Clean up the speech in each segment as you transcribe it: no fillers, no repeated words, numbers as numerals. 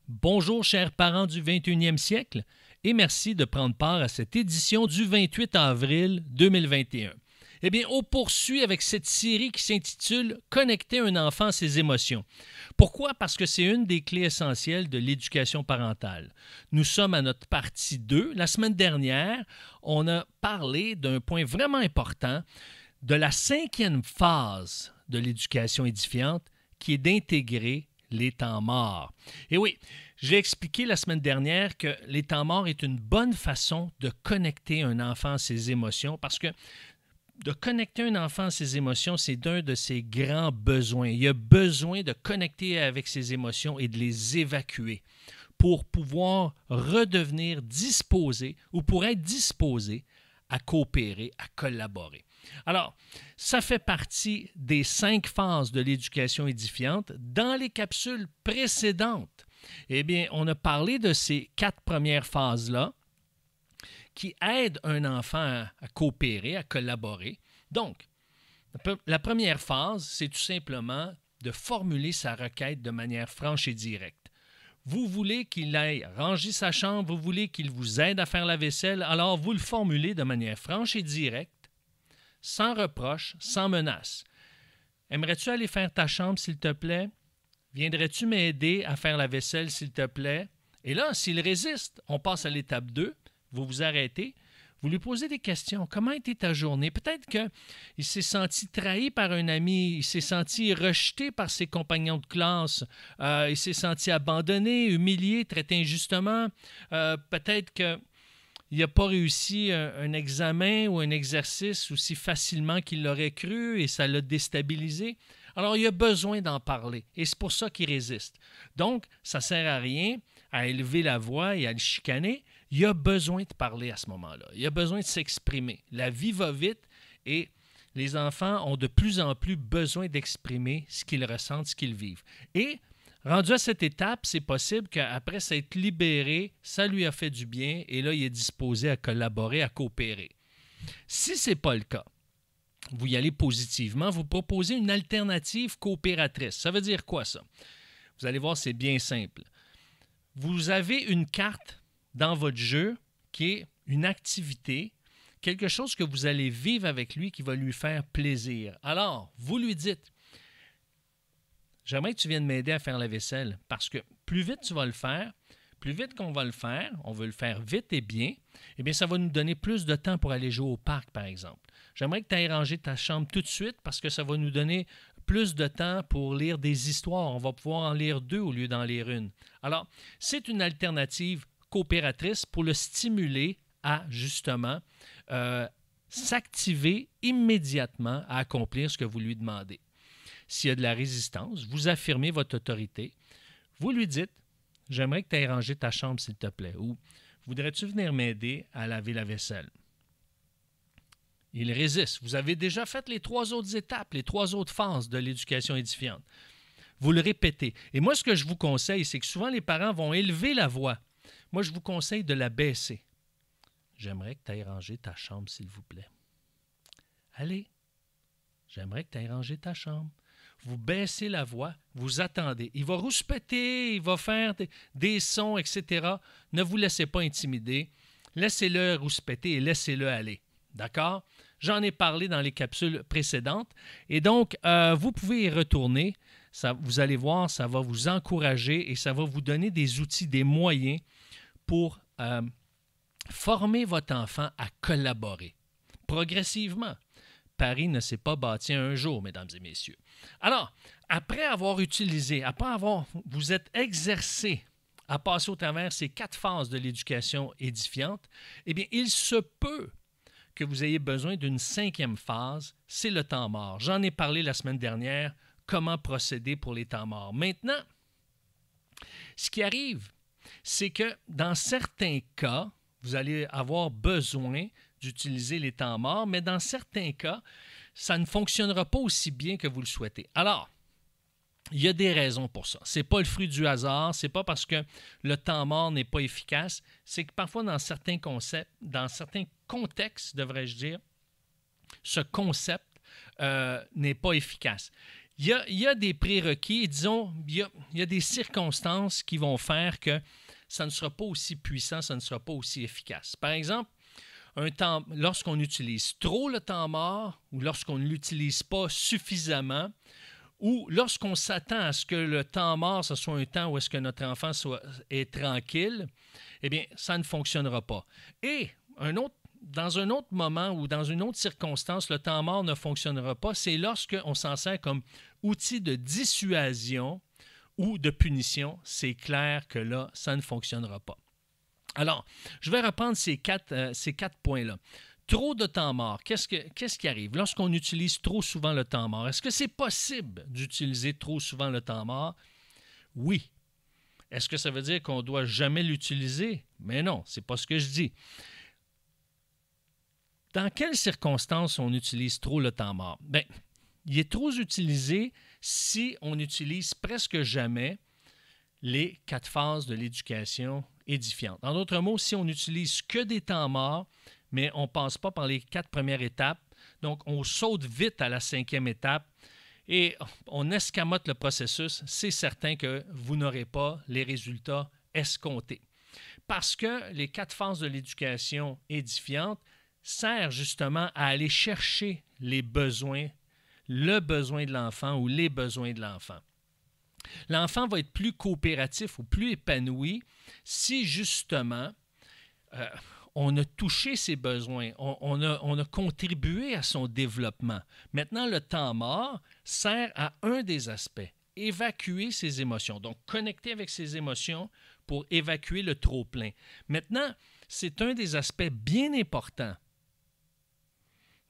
Bonjour chers parents du 21e siècle et merci de prendre part à cette édition du 28 avril 2021. Eh bien, on poursuit avec cette série qui s'intitule « Connecter un enfant à ses émotions ». Pourquoi? Parce que c'est une des clés essentielles de l'éducation parentale. Nous sommes à notre partie 2. La semaine dernière, on a parlé d'un point vraiment important, de la 5e phase de l'éducation édifiante, qui est d'intégrer les temps morts. Et oui, j'ai expliqué la semaine dernière que les temps morts est une bonne façon de connecter un enfant à ses émotions parce que de connecter un enfant à ses émotions, c'est d'un de ses grands besoins. Il a besoin de connecter avec ses émotions et de les évacuer pour pouvoir redevenir disposé ou pour être disposé à coopérer, à collaborer. Alors, ça fait partie des 5 phases de l'éducation édifiante. Dans les capsules précédentes, eh bien, on a parlé de ces 4 premières phases-là qui aident un enfant à coopérer, à collaborer. Donc, la première phase, c'est tout simplement de formuler sa requête de manière franche et directe. Vous voulez qu'il aille ranger sa chambre, vous voulez qu'il vous aide à faire la vaisselle, alors vous le formulez de manière franche et directe, sans reproche, sans menace. Aimerais-tu aller faire ta chambre, s'il te plaît? Viendrais-tu m'aider à faire la vaisselle, s'il te plaît? Et là, s'il résiste, on passe à l'étape 2. Vous vous arrêtez, vous lui posez des questions. Comment était ta journée? Peut-être qu'il s'est senti trahi par un ami, il s'est senti rejeté par ses compagnons de classe, il s'est senti abandonné, humilié, traité injustement. Peut-être qu'il n'a pas réussi un examen ou un exercice aussi facilement qu'il l'aurait cru et ça l'a déstabilisé. Alors, il a besoin d'en parler et c'est pour ça qu'il résiste. Donc, ça ne sert à rien à élever la voix et à le chicaner. Il a besoin de parler à ce moment-là. Il a besoin de s'exprimer. La vie va vite et les enfants ont de plus en plus besoin d'exprimer ce qu'ils ressentent, ce qu'ils vivent. Et rendu à cette étape, c'est possible qu'après s'être libéré, ça lui a fait du bien et là, il est disposé à collaborer, à coopérer. Si ce n'est pas le cas, vous y allez positivement, vous proposez une alternative coopératrice. Ça veut dire quoi ça? Vous allez voir, c'est bien simple. Vous avez une carte dans votre jeu qui est une activité, quelque chose que vous allez vivre avec lui qui va lui faire plaisir. Alors, vous lui dites, j'aimerais que tu viennes m'aider à faire la vaisselle parce que plus vite tu vas le faire, plus vite qu'on va le faire, on veut le faire vite et bien, eh bien ça va nous donner plus de temps pour aller jouer au parc, par exemple. J'aimerais que tu ailles ranger ta chambre tout de suite parce que ça va nous donner plus de temps pour lire des histoires. On va pouvoir en lire 2 au lieu d'en lire une. Alors, c'est une alternative coopératrice pour le stimuler à, justement, s'activer immédiatement à accomplir ce que vous lui demandez. S'il y a de la résistance, vous affirmez votre autorité. Vous lui dites, j'aimerais que tu ailles ranger ta chambre, s'il te plaît. Ou, voudrais-tu venir m'aider à laver la vaisselle? Il résiste. Vous avez déjà fait les 3 autres étapes, les 3 autres phases de l'éducation édifiante. Vous le répétez. Et moi, ce que je vous conseille, c'est que souvent les parents vont élever la voix. Moi, je vous conseille de la baisser. J'aimerais que tu ailles ranger ta chambre, s'il vous plaît. Allez, j'aimerais que tu ailles ranger ta chambre. Vous baissez la voix, vous attendez. Il va rouspéter, il va faire des sons, etc. Ne vous laissez pas intimider. Laissez-le rouspéter et laissez-le aller. D'accord? J'en ai parlé dans les capsules précédentes. Et donc, vous pouvez y retourner. Ça, vous allez voir, ça va vous encourager et ça va vous donner des outils, des moyens pour former votre enfant à collaborer progressivement. Paris ne s'est pas bâti un jour, mesdames et messieurs. Alors, après avoir utilisé, après avoir vous êtes exercé à passer au travers ces 4 phases de l'éducation édifiante, eh bien, il se peut que vous ayez besoin d'une 5e phase, c'est le temps mort. J'en ai parlé la semaine dernière, comment procéder pour les temps morts. Maintenant, ce qui arrive, c'est que dans certains cas, vous allez avoir besoin d'utiliser les temps morts, mais dans certains cas, ça ne fonctionnera pas aussi bien que vous le souhaitez. Alors, il y a des raisons pour ça. Ce n'est pas le fruit du hasard, ce n'est pas parce que le temps mort n'est pas efficace, c'est que parfois dans certains concepts, dans certains contextes, devrais-je dire, ce concept n'est pas efficace. il y a des prérequis, disons, il y a des circonstances qui vont faire que ça ne sera pas aussi puissant, ça ne sera pas aussi efficace. Par exemple, lorsqu'on utilise trop le temps mort ou lorsqu'on ne l'utilise pas suffisamment ou lorsqu'on s'attend à ce que le temps mort, ce soit un temps où est-ce que notre enfant est tranquille, eh bien, ça ne fonctionnera pas. Et dans un autre moment ou dans une autre circonstance, le temps mort ne fonctionnera pas, c'est lorsqu'on s'en sert comme outil de dissuasion ou de punition. C'est clair que là, ça ne fonctionnera pas. Alors, je vais reprendre ces quatre points-là. Trop de temps mort, qu'est-ce qui arrive? Lorsqu'on utilise trop souvent le temps mort, est-ce que c'est possible d'utiliser trop souvent le temps mort? Oui. Est-ce que ça veut dire qu'on ne doit jamais l'utiliser? Mais non, ce n'est pas ce que je dis. Dans quelles circonstances on utilise trop le temps mort? Bien, il est trop utilisé si on n'utilise presque jamais les 4 phases de l'éducation édifiante. En d'autres mots, si on n'utilise que des temps morts, mais on ne passe pas par les 4 premières étapes, donc on saute vite à la 5e étape et on escamote le processus, c'est certain que vous n'aurez pas les résultats escomptés. Parce que les 4 phases de l'éducation édifiante servent justement à aller chercher les besoins, le besoin de l'enfant ou les besoins de l'enfant. L'enfant va être plus coopératif ou plus épanoui si justement on a touché ses besoins, on a contribué à son développement. Maintenant, le temps mort sert à un des aspects, évacuer ses émotions, donc connecter avec ses émotions pour évacuer le trop-plein. Maintenant, c'est un des aspects bien importants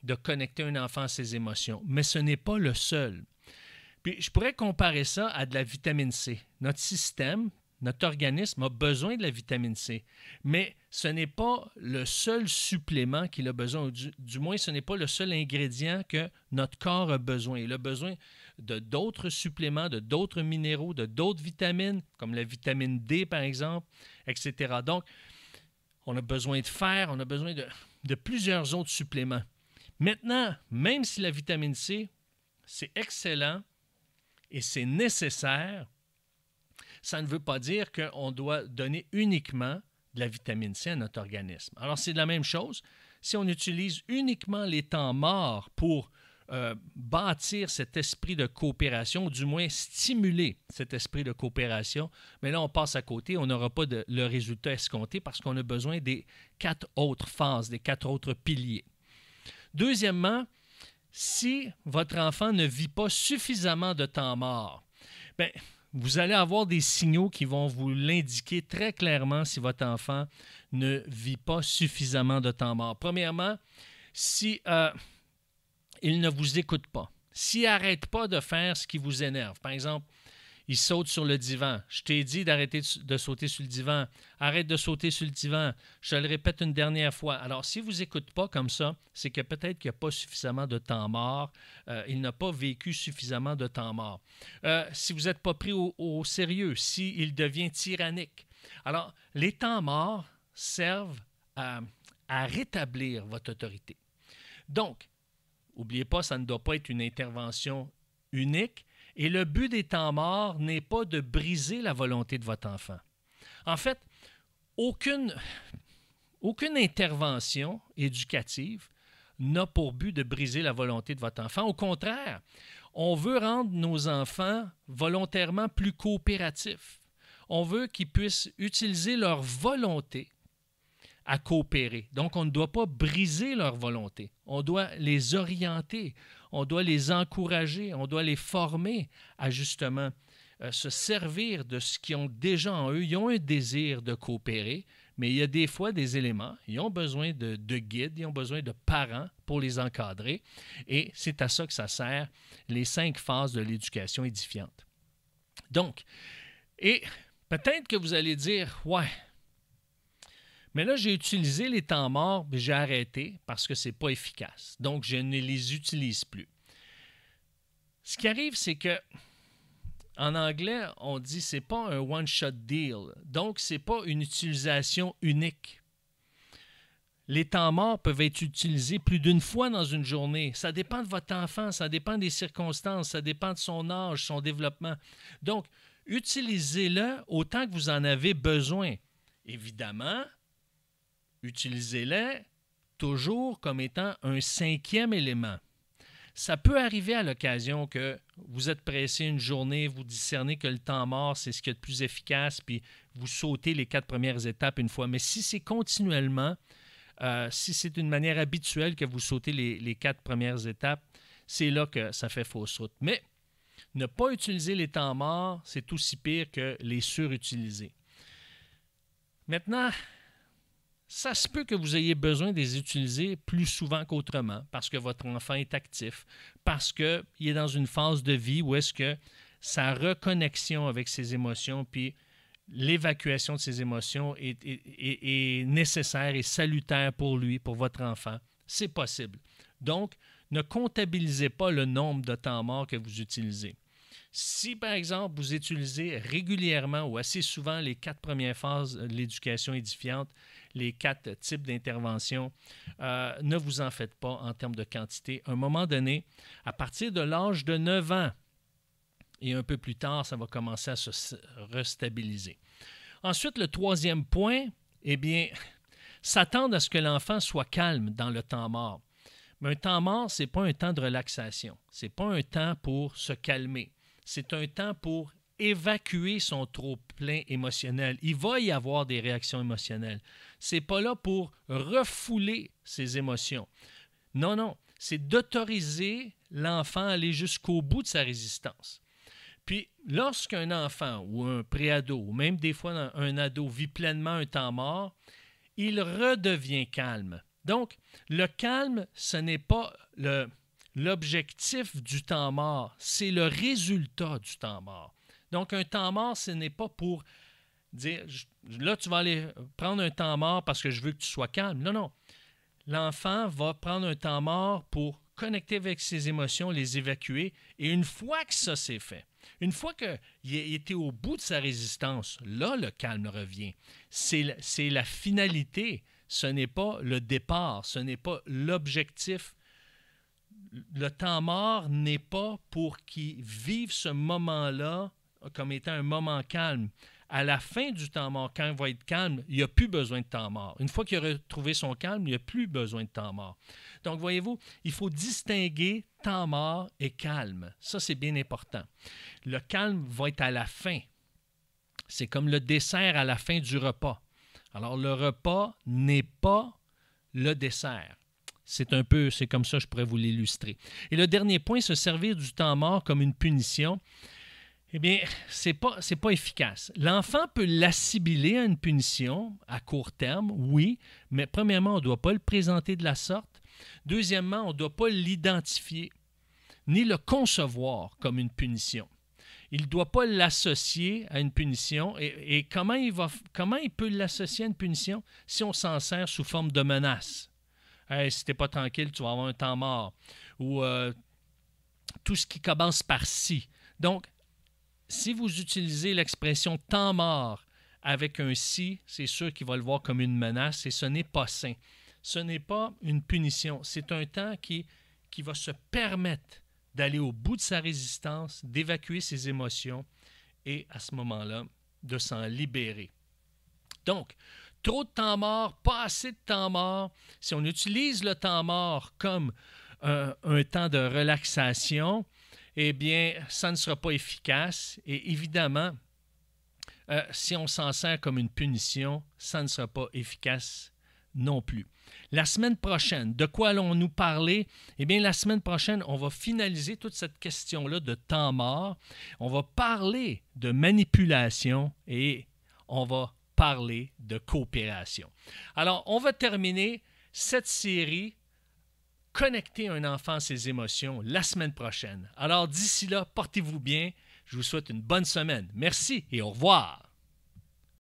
de connecter un enfant à ses émotions, mais ce n'est pas le seul. Puis, je pourrais comparer ça à de la vitamine C. Notre système, notre organisme a besoin de la vitamine C, mais ce n'est pas le seul supplément qu'il a besoin, du moins ce n'est pas le seul ingrédient que notre corps a besoin. Il a besoin de d'autres suppléments, de d'autres minéraux, de d'autres vitamines, comme la vitamine D par exemple, etc. Donc, on a besoin de fer, on a besoin de plusieurs autres suppléments. Maintenant, même si la vitamine C, c'est excellent, et c'est nécessaire, ça ne veut pas dire qu'on doit donner uniquement de la vitamine C à notre organisme. Alors, c'est la même chose. Si on utilise uniquement les temps morts pour bâtir cet esprit de coopération, ou du moins stimuler cet esprit de coopération, mais là, on passe à côté, on n'aura pas le résultat escompté parce qu'on a besoin des 4 autres phases, des 4 autres piliers. Deuxièmement, si votre enfant ne vit pas suffisamment de temps mort, bien, vous allez avoir des signaux qui vont vous l'indiquer très clairement si votre enfant ne vit pas suffisamment de temps mort. Premièrement, si il ne vous écoute pas, s'il n'arrête pas de faire ce qui vous énerve, par exemple, il saute sur le divan. Je t'ai dit d'arrêter de sauter sur le divan. Arrête de sauter sur le divan. Je te le répète une dernière fois. Alors, s'il ne vous écoute pas comme ça, c'est que peut-être qu'il n'y a pas suffisamment de temps mort. Il n'a pas vécu suffisamment de temps mort. Si vous n'êtes pas pris au sérieux, s'il devient tyrannique. Alors, les temps morts servent à rétablir votre autorité. Donc, n'oubliez pas, ça ne doit pas être une intervention unique. Et le but des temps morts n'est pas de briser la volonté de votre enfant. En fait, aucune intervention éducative n'a pour but de briser la volonté de votre enfant. Au contraire, on veut rendre nos enfants volontairement plus coopératifs. On veut qu'ils puissent utiliser leur volonté à coopérer. Donc, on ne doit pas briser leur volonté. On doit les orienter, on doit les encourager, on doit les former à justement se servir de ce qu'ils ont déjà en eux. Ils ont un désir de coopérer, mais il y a des fois des éléments. Ils ont besoin de guides, ils ont besoin de parents pour les encadrer. Et c'est à ça que ça sert, les 5 phases de l'éducation édifiante. Donc, et peut-être que vous allez dire, ouais, mais là, j'ai utilisé les temps morts, mais j'ai arrêté parce que ce n'est pas efficace. Donc, je ne les utilise plus. Ce qui arrive, c'est que en anglais, on dit que ce n'est pas un one-shot deal. Donc, ce n'est pas une utilisation unique. les temps morts peuvent être utilisés plus d'une fois dans une journée. Ça dépend de votre enfant, ça dépend des circonstances, ça dépend de son âge, son développement. Donc, utilisez-le autant que vous en avez besoin. Évidemment, utilisez-le toujours comme étant un cinquième élément. Ça peut arriver à l'occasion que vous êtes pressé une journée, vous discernez que le temps mort, c'est ce qui est le plus efficace, puis vous sautez les 4 premières étapes une fois. Mais si c'est continuellement, si c'est une manière habituelle que vous sautez les 4 premières étapes, c'est là que ça fait fausse route. Mais ne pas utiliser les temps morts, c'est aussi pire que les surutiliser. Maintenant, ça se peut que vous ayez besoin de les utiliser plus souvent qu'autrement parce que votre enfant est actif, parce qu'il est dans une phase de vie où est-ce que sa reconnexion avec ses émotions puis l'évacuation de ses émotions est nécessaire et salutaire pour lui, pour votre enfant. C'est possible. Donc, ne comptabilisez pas le nombre de temps morts que vous utilisez. Si, par exemple, vous utilisez régulièrement ou assez souvent les 4 premières phases de l'éducation édifiante, les 4 types d'interventions, ne vous en faites pas en termes de quantité. À un moment donné, à partir de l'âge de 9 ans, et un peu plus tard, ça va commencer à se restabiliser. Ensuite, le troisième point, eh bien, s'attendre à ce que l'enfant soit calme dans le temps mort. Mais un temps mort, ce n'est pas un temps de relaxation. Ce n'est pas un temps pour se calmer. C'est un temps pour évacuer son trop-plein émotionnel. Il va y avoir des réactions émotionnelles. Ce n'est pas là pour refouler ses émotions. Non, non. C'est d'autoriser l'enfant à aller jusqu'au bout de sa résistance. Puis, lorsqu'un enfant ou un préado, ou même des fois un ado vit pleinement un temps mort, il redevient calme. Donc, le calme, ce n'est pas l'objectif du temps mort, c'est le résultat du temps mort. Donc, un temps mort, ce n'est pas pour dire, là, tu vas aller prendre un temps mort parce que je veux que tu sois calme. Non, non. L'enfant va prendre un temps mort pour connecter avec ses émotions, les évacuer. Et une fois que ça s'est fait, une fois qu'il était au bout de sa résistance, là, le calme revient. C'est la finalité. Ce n'est pas le départ, ce n'est pas l'objectif. Le temps mort n'est pas pour qu'il vive ce moment-là comme étant un moment calme. À la fin du temps mort, quand il va être calme, il n'y a plus besoin de temps mort. Une fois qu'il a retrouvé son calme, il n'y a plus besoin de temps mort. Donc, voyez-vous, il faut distinguer temps mort et calme. Ça, c'est bien important. Le calme va être à la fin. C'est comme le dessert à la fin du repas. Alors, le repas n'est pas le dessert. C'est comme ça que je pourrais vous l'illustrer. Et le dernier point, se servir du temps mort comme une punition, eh bien, c'est pas efficace. L'enfant peut l'assimiler à une punition à court terme, oui, mais premièrement, on ne doit pas le présenter de la sorte. Deuxièmement, on ne doit pas l'identifier, ni le concevoir comme une punition. Il ne doit pas l'associer à une punition. Et comment il peut l'associer à une punition si on s'en sert sous forme de menace? Hey, si tu n'es pas tranquille, tu vas avoir un temps mort. Ou tout ce qui commence par si. Donc, si vous utilisez l'expression temps mort avec un si, c'est sûr qu'il va le voir comme une menace et ce n'est pas sain. Ce n'est pas une punition. C'est un temps qui va se permettre d'aller au bout de sa résistance, d'évacuer ses émotions et à ce moment-là, de s'en libérer. Donc, trop de temps mort, pas assez de temps mort. Si on utilise le temps mort comme un temps de relaxation, eh bien, ça ne sera pas efficace. Et évidemment, si on s'en sert comme une punition, ça ne sera pas efficace non plus. La semaine prochaine, de quoi allons-nous parler? Eh bien, la semaine prochaine, on va finaliser toute cette question-là de temps mort. On va parler de manipulation et on va parler de coopération. Alors, on va terminer cette série Connecter un enfant à ses émotions la semaine prochaine. Alors, d'ici là, portez-vous bien. Je vous souhaite une bonne semaine. Merci et au revoir.